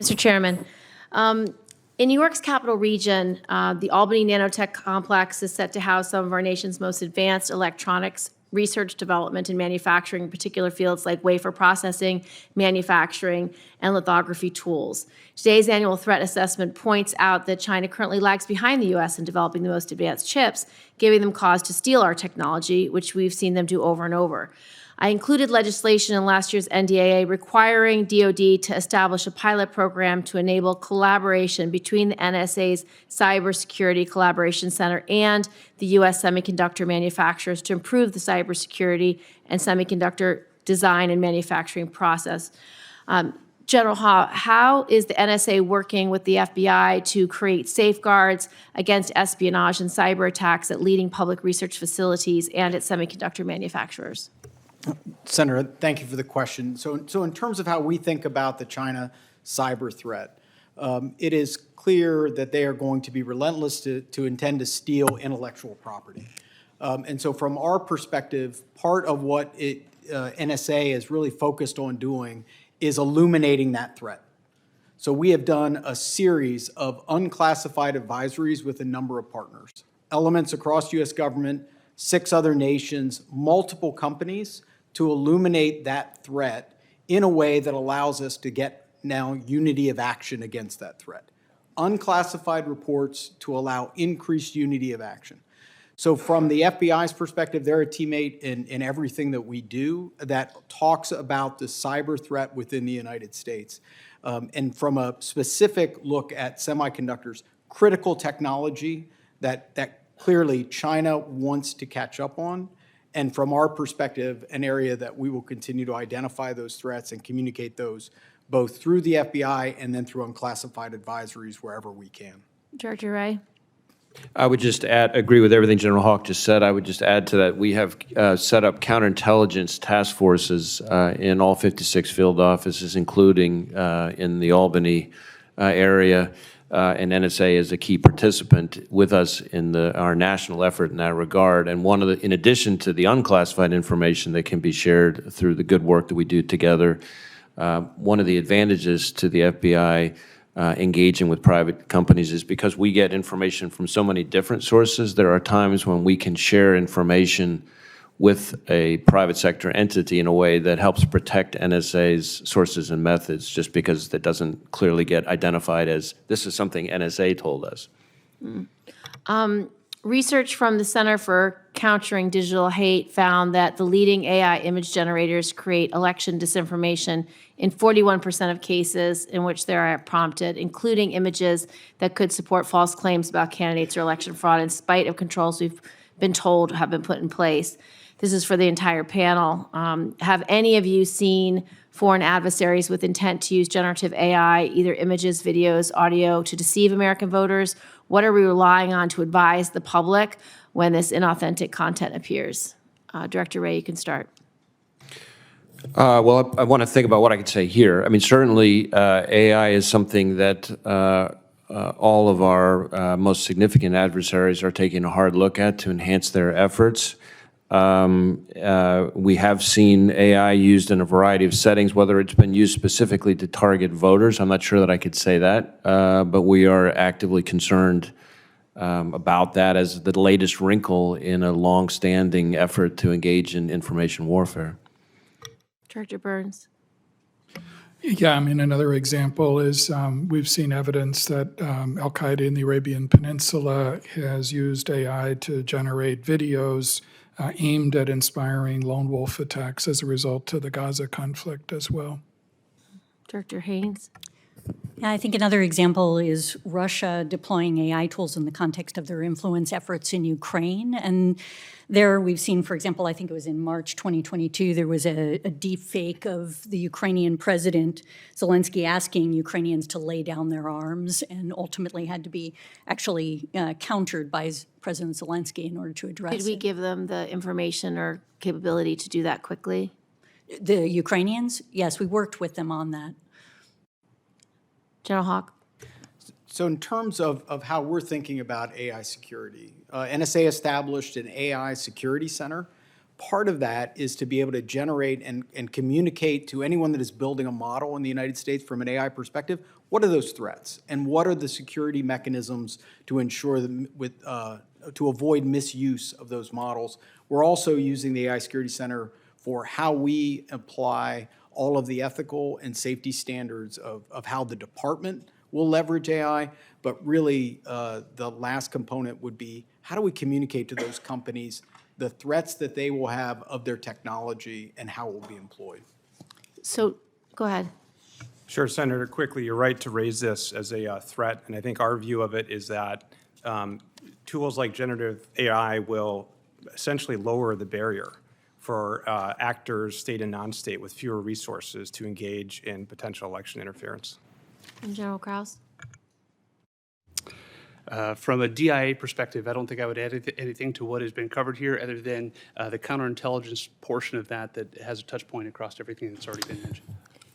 Mr. Chairman, in New York's capital region, the Albany Nanotech Complex is set to house some of our nation's most advanced electronics research, development, and manufacturing in particular fields like wafer processing, manufacturing, and lithography tools. Today's annual threat assessment points out that China currently lags behind the U.S. in developing the most advanced chips, giving them cause to steal our technology, which we've seen them do over and over. I included legislation in last year's NDAA requiring DoD to establish a pilot program to enable collaboration between the NSA's Cybersecurity Collaboration Center and the U.S. semiconductor manufacturers to improve the cybersecurity and semiconductor design and manufacturing process. General Hall, how is the NSA working with the FBI to create safeguards against espionage and cyber attacks at leading public research facilities and at semiconductor manufacturers? Senator, thank you for the question. So in terms of how we think about the China cyber threat, it is clear that they are going to be relentless to intend to steal intellectual property. And so from our perspective, part of what NSA is really focused on doing is illuminating that threat. So we have done a series of unclassified advisories with a number of partners, elements across U.S. government, 6 other nations, multiple companies, to illuminate that threat in a way that allows us to get now unity of action against that threat. Unclassified reports to allow increased unity of action. So from the FBI's perspective, they're a teammate in everything that we do that talks about the cyber threat within the United States. And from a specific look at semiconductors, critical technology that clearly China wants to catch up on. And from our perspective, an area that we will continue to identify those threats and communicate those both through the FBI and then through unclassified advisories wherever we can. Director Wray. I would just agree with everything General Hawk just said. I would just add to that, we have set up counterintelligence task forces in all 56 field offices, including in the Albany area. And NSA is a key participant with us in our national effort in that regard. And in addition to the unclassified information that can be shared through the good work that we do together, one of the advantages to the FBI engaging with private companies is because we get information from so many different sources. There are times when we can share information with a private sector entity in a way that helps protect NSA's sources and methods, just because that doesn't clearly get identified as this is something NSA told us. Research from the Center for Countering Digital Hate found that the leading AI image generators create election disinformation in 41% of cases in which they are prompted, including images that could support false claims about candidates or election fraud in spite of controls we've been told have been put in place. This is for the entire panel. Have any of you seen foreign adversaries with intent to use generative AI, either images, videos, audio, to deceive American voters? What are we relying on to advise the public when this inauthentic content appears? Director Wray, you can start. Well, I want to think about what I could say here. I mean, certainly AI is something that all of our most significant adversaries are taking a hard look at to enhance their efforts. We have seen AI used in a variety of settings. Whether it's been used specifically to target voters, I'm not sure that I could say that, but we are actively concerned about that as the latest wrinkle in a long-standing effort to engage in information warfare. Director Burns. Yeah, I mean, another example is we've seen evidence that Al-Qaeda in the Arabian Peninsula has used AI to generate videos aimed at inspiring lone wolf attacks as a result of the Gaza conflict as well. Director Haynes. Yeah, I think another example is Russia deploying AI tools in the context of their influence efforts in Ukraine. And there we've seen, for example, I think it was in March 2022, there was a deep fake of the Ukrainian president, Zelensky, asking Ukrainians to lay down their arms, and ultimately had to be actually countered by President Zelensky in order to address it. Did we give them the information or capability to do that quickly? The Ukrainians? Yes, we worked with them on that. General Hawk. So in terms of how we're thinking about AI security, NSA established an AI security center Part of that is to be able to generate and communicate to anyone that is building a model in the United States from an AI perspective, what are those threats? And what are the security mechanisms to ensure that to avoid misuse of those models? We're also using the AI Security Center for how we apply all of the ethical and safety standards of how the department will leverage AI. But really, the last component would be, how do we communicate to those companies the threats that they will have of their technology and how it will be employed? So, go ahead. Sure, Senator, quickly, you're right to raise this as a threat, and I think our view of it is that tools like generative AI will essentially lower the barrier for actors, state and non-state, with fewer resources to engage in potential election interference. And General Kraus? From a DIA perspective, I don't think I would add anything to what has been covered here other than the counterintelligence portion of that has a touch point across everything that's already been mentioned.